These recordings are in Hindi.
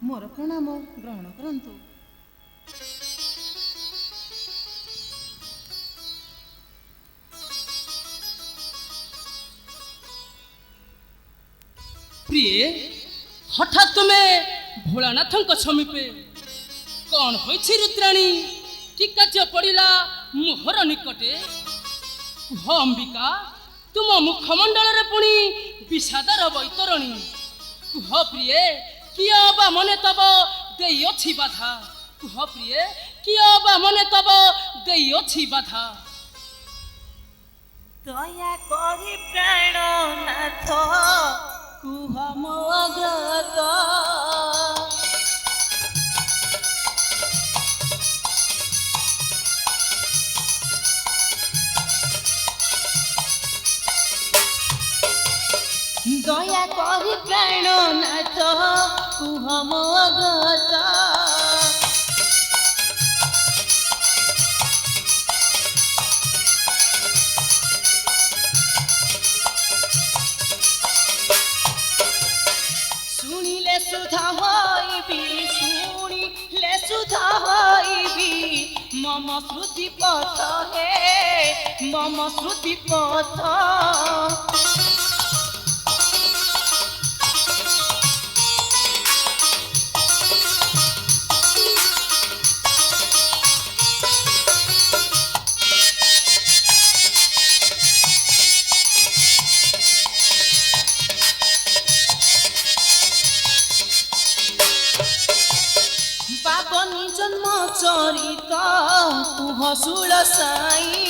मोर प्रणाम ग्रहण करंतु। प्रिय हठात तुम्हें भोलानाथ समीपे कौन होइछि रुद्राणी कि कार्य पड़िला मोहर निकटे कुह अंबिका तुम मुखमंडल रे पुणी विषादर बैतरणी कुह प्रिय किए बा मने तब देई अछि बाधा कुह प्रिय किए बा मने तब देई अछि बाधा दया करी प्राणनाथ कुह मो अग्रत दया करी प्राणनाथ कुह मो अग्रत सुनिले सुधा होइबी सुनिले सुधा होइबी मम श्रुति पथ हे मम श्रुति पथ पापनी जन्म चरित कुह सुल साई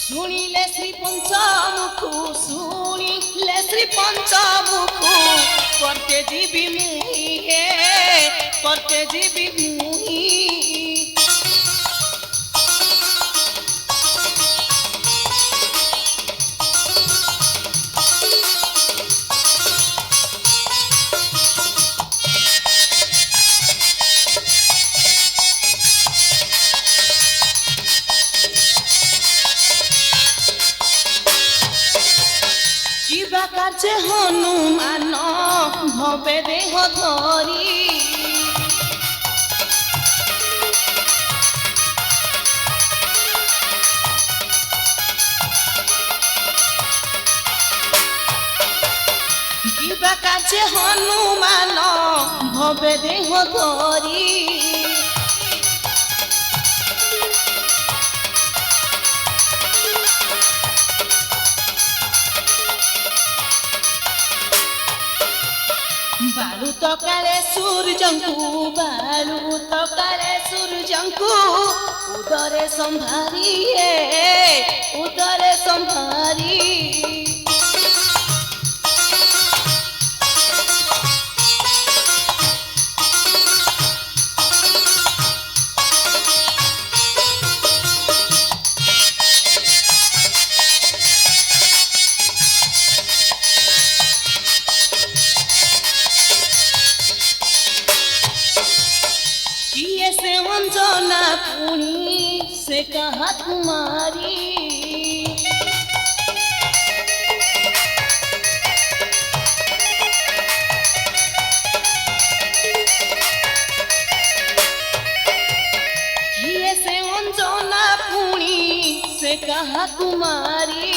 सुनिले श्री पंचमुखु सुनिले श्री पंचमुखु करते जीवी मुहि हे करते जीवी मुहि कार्य हनुमान भवे देह धरी किबा कार्य हनुमान भवे देह धरी बालू तकाले सूर्यंकु बालू तकाले सूर्यंकु उदरे संभारी उदरे संभारी से अंजना पुणी से कहा कुमारी किए से अंजना पुणी से कहा कुमारी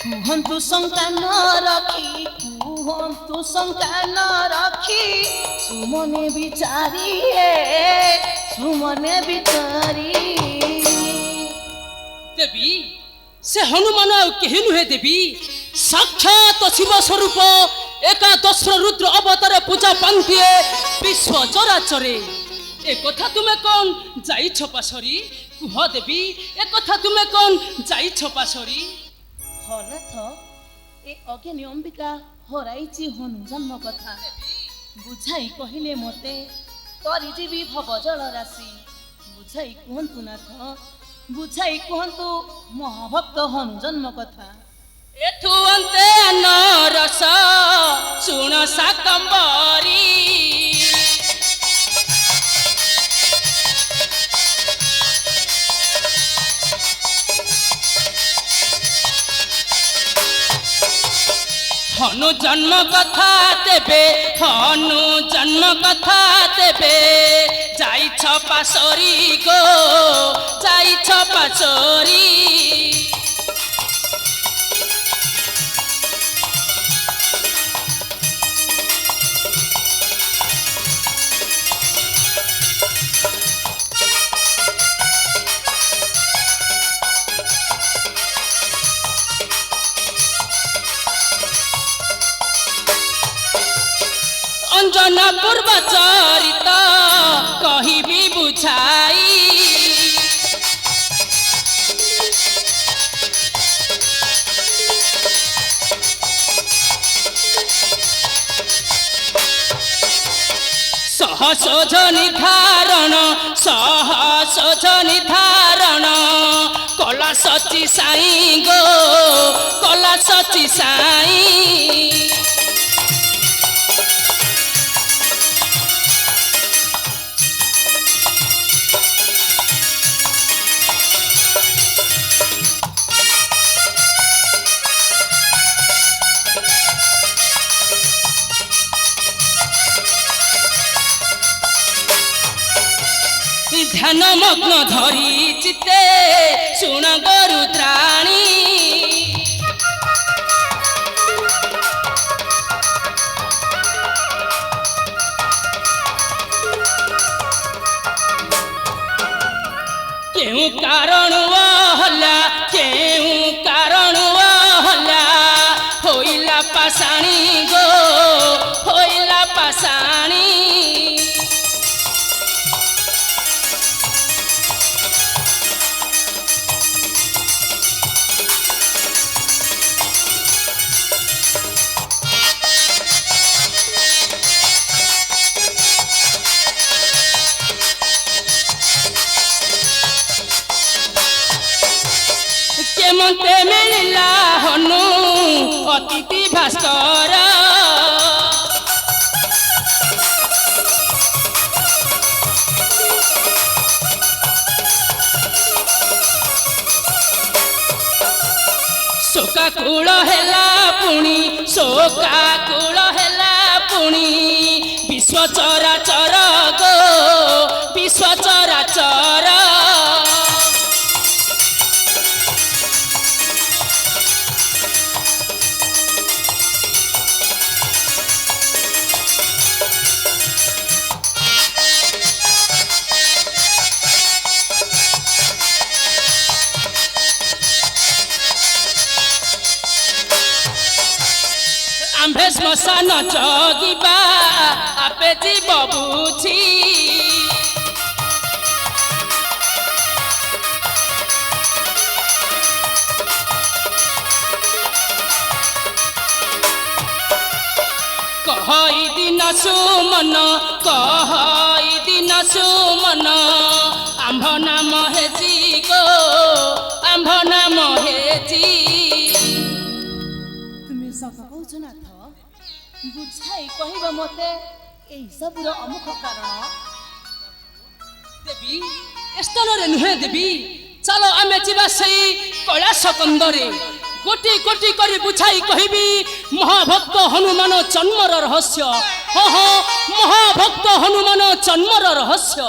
कुहंतु शंका न रखी कुहंतु शंका न रखी सुमने बिचारी सुमने बिचारी देवी से हनुमान केहि नुहे देवी साक्षात शिव स्वरूप एकादश रुद्र अवतार पूजा पांतिए विश्व चराचरे ए कथा तुम्हें कौन जाई छपासरी कुह देवी ए कथा तुम्हें कौन जाई छपासरी हनाथ ए अज्ञानी अंबिका हराइची हनु जन्म कथा बुझाई कहले मते तरी जीवी भव जल राशि बुझाई कहतु नाथ ବୁଝାଇ କୁହନ୍ତୁ ମହାଭକ୍ତ ହନୁ ଜନ୍ମ କଥା। ଏଠୁ ଅନ୍ତେ ନରସ ଶୁଣ ଶାକମ୍ବରୀ हनु जन्म कथा तेबे हनु जन्म कथा तेबे जाई पासोरी गो जाई पासोरी अंजन पूर्व चरित कहिबी बुझाई सहसोज निधारण कला सची साई गो कला सची साई ध्यान मग्न धरी चित्ते शुण गरुद्राणी केउ कारण हला केउ कारण हला होइला पाषाणी गो होइला पाषाणी केमते मिलिला हनु अतिथि भास्कर शोकाकूल हेला पुणी शोकाकूल हेला पुणी विश्व चराचर गो विश्व चराचर आम्भे श्मशान जगिबा आपे जीव बुझी कहई दिन सुमन कहई दिन सुमन आम्भ नाम हेजी गो आम्भ नाम हेजी ତୁମେ ସତ କହୁଛ ନାଥ ବୁଝାଇ କହିବ ମୋତେ ଏଇ ସବୁର ଅମୁଖ କାରଣ। देवी स्थान नुहे देवी चलो आमे जीवा सही कैलाश कंदरे गोटी गोटी करी बुझाई कहबी महाभक्त हनुमान जन्मर रहस्य। हाँ हाँ महाभक्त हनुमान जन्मर रहस्य।